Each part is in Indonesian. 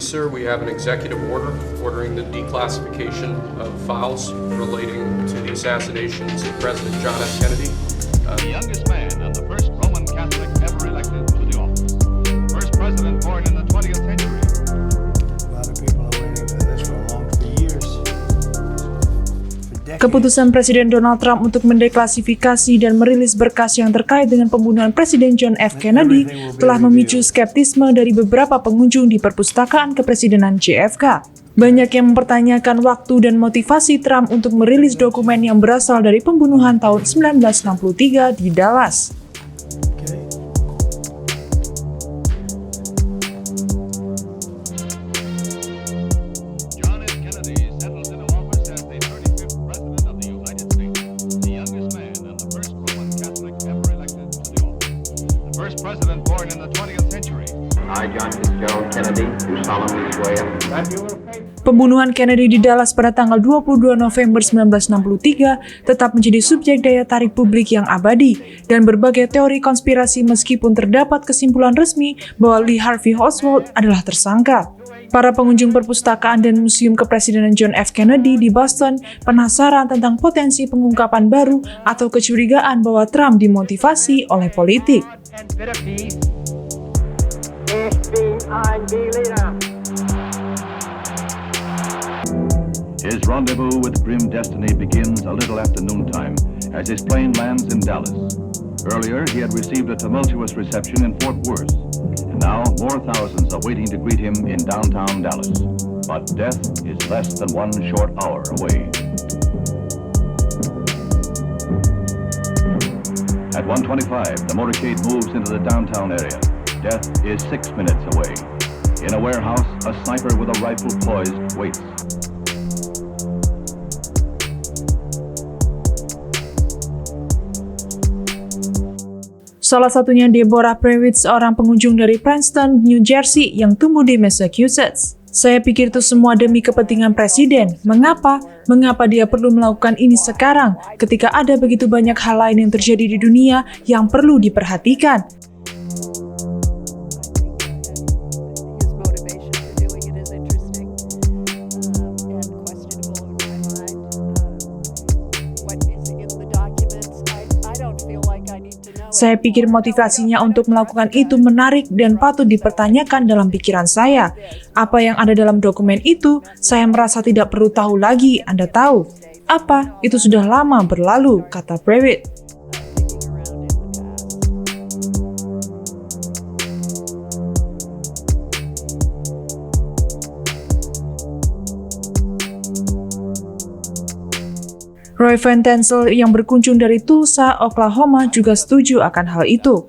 sir, we have an executive order ordering the declassification of files relating to the assassinations of President John F. Kennedy. The youngest man and the first Roman Catholic ever elected to the office. The first president born in the 20th century. A lot of people are waiting for this for years. Keputusan Presiden Donald Trump untuk mendeklasifikasi dan merilis berkas yang terkait dengan pembunuhan Presiden John F. Kennedy telah memicu skeptisme dari beberapa pengunjung di Perpustakaan Kepresidenan JFK. Banyak yang mempertanyakan waktu dan motivasi Trump untuk merilis dokumen yang berasal dari pembunuhan tahun 1963 di Dallas. President born in the 20th century. I, John Fitzgerald Kennedy, do solemnly swear That you will faithfully Pembunuhan Kennedy di Dallas pada tanggal 22 November 1963 tetap menjadi subjek daya tarik publik yang abadi dan berbagai teori konspirasi meskipun terdapat kesimpulan resmi bahwa Lee Harvey Oswald adalah tersangka. Para pengunjung perpustakaan dan Museum Kepresidenan John F. Kennedy di Boston penasaran tentang potensi pengungkapan baru atau kecurigaan bahwa Trump dimotivasi oleh politik. His rendezvous with grim destiny begins a little after noontime as his plane lands in Dallas. Earlier, he had received a tumultuous reception in Fort Worth, and now more thousands are waiting to greet him in downtown Dallas. But death is less than 1 short hour away. At 1:25, the motorcade moves into the downtown area. Death is 6 minutes away. In a warehouse, a sniper with a rifle poised waits. Salah satunya Deborah Prewitt, seorang pengunjung dari Princeton, New Jersey yang tumbuh di Massachusetts. Saya pikir itu semua demi kepentingan presiden. Mengapa? Mengapa dia perlu melakukan ini sekarang ketika ada begitu banyak hal lain yang terjadi di dunia yang perlu diperhatikan? Saya pikir motivasinya untuk melakukan itu menarik dan patut dipertanyakan dalam pikiran saya. Apa yang ada dalam dokumen itu, saya merasa tidak perlu tahu lagi, Anda tahu. Apa? Itu sudah lama berlalu, kata Prewitt. Roy Van Tassel yang berkunjung dari Tulsa, Oklahoma juga setuju akan hal itu.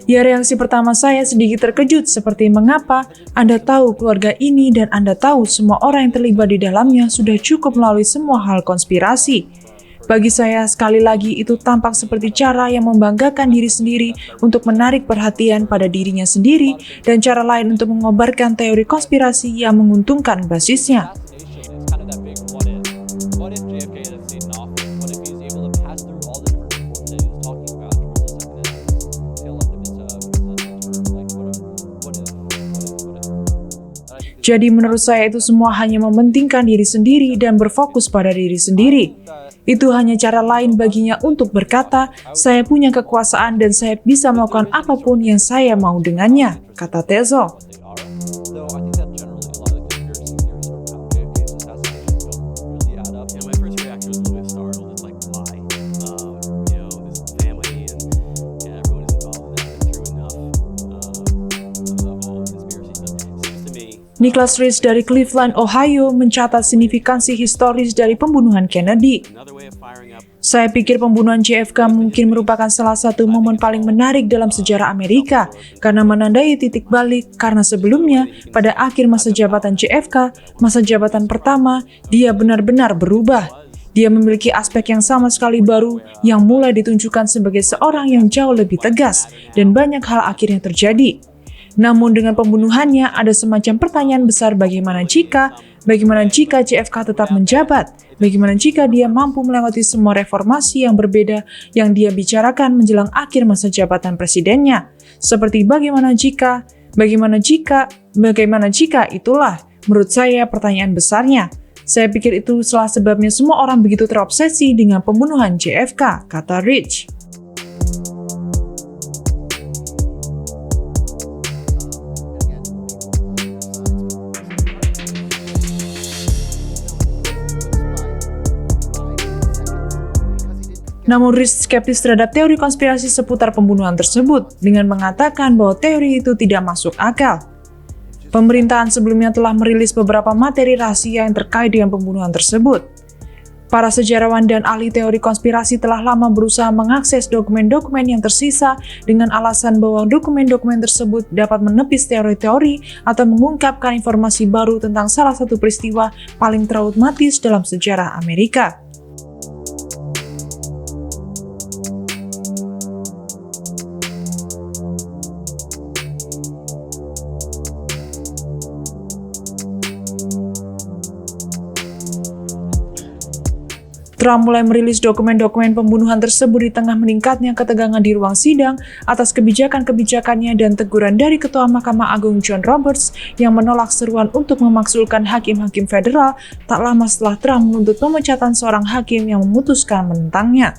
Ya, reaksi pertama saya sedikit terkejut seperti mengapa Anda tahu keluarga ini dan Anda tahu semua orang yang terlibat di dalamnya sudah cukup melalui semua hal konspirasi. Bagi saya, sekali lagi itu tampak seperti cara yang membanggakan diri sendiri untuk menarik perhatian pada dirinya sendiri dan cara lain untuk mengobarkan teori konspirasi yang menguntungkan basisnya. Jadi menurut saya itu semua hanya mementingkan diri sendiri dan berfokus pada diri sendiri. Itu hanya cara lain baginya untuk berkata, saya punya kekuasaan dan saya bisa melakukan apapun yang saya mau dengannya, kata Tassel. Nicholas Rich dari Cleveland, Ohio, mencatat signifikansi historis dari pembunuhan Kennedy. Saya pikir pembunuhan JFK mungkin merupakan salah satu momen paling menarik dalam sejarah Amerika karena menandai titik balik karena sebelumnya, pada akhir masa jabatan JFK, masa jabatan pertama, dia benar-benar berubah. Dia memiliki aspek yang sama sekali baru yang mulai ditunjukkan sebagai seorang yang jauh lebih tegas dan banyak hal akhirnya terjadi. Namun dengan pembunuhannya ada semacam pertanyaan besar bagaimana jika JFK tetap menjabat? Bagaimana jika dia mampu melewati semua reformasi yang berbeda yang dia bicarakan menjelang akhir masa jabatan presidennya? Seperti bagaimana jika Bagaimana jika itulah, menurut saya, pertanyaan besarnya. Saya pikir itu salah sebabnya semua orang begitu terobsesi dengan pembunuhan JFK, kata Rich. Namun Rich skeptis terhadap teori konspirasi seputar pembunuhan tersebut dengan mengatakan bahwa teori itu tidak masuk akal. Pemerintahan sebelumnya telah merilis beberapa materi rahasia yang terkait dengan pembunuhan tersebut. Para sejarawan dan ahli teori konspirasi telah lama berusaha mengakses dokumen-dokumen yang tersisa dengan alasan bahwa dokumen-dokumen tersebut dapat menepis teori-teori atau mengungkapkan informasi baru tentang salah satu peristiwa paling traumatis dalam sejarah Amerika. Trump mulai merilis dokumen-dokumen pembunuhan tersebut di tengah meningkatnya ketegangan di ruang sidang atas kebijakan-kebijakannya dan teguran dari Ketua Mahkamah Agung John Roberts yang menolak seruan untuk memakzulkan hakim-hakim federal tak lama setelah Trump menuntut pemecatan seorang hakim yang memutuskan menentangnya.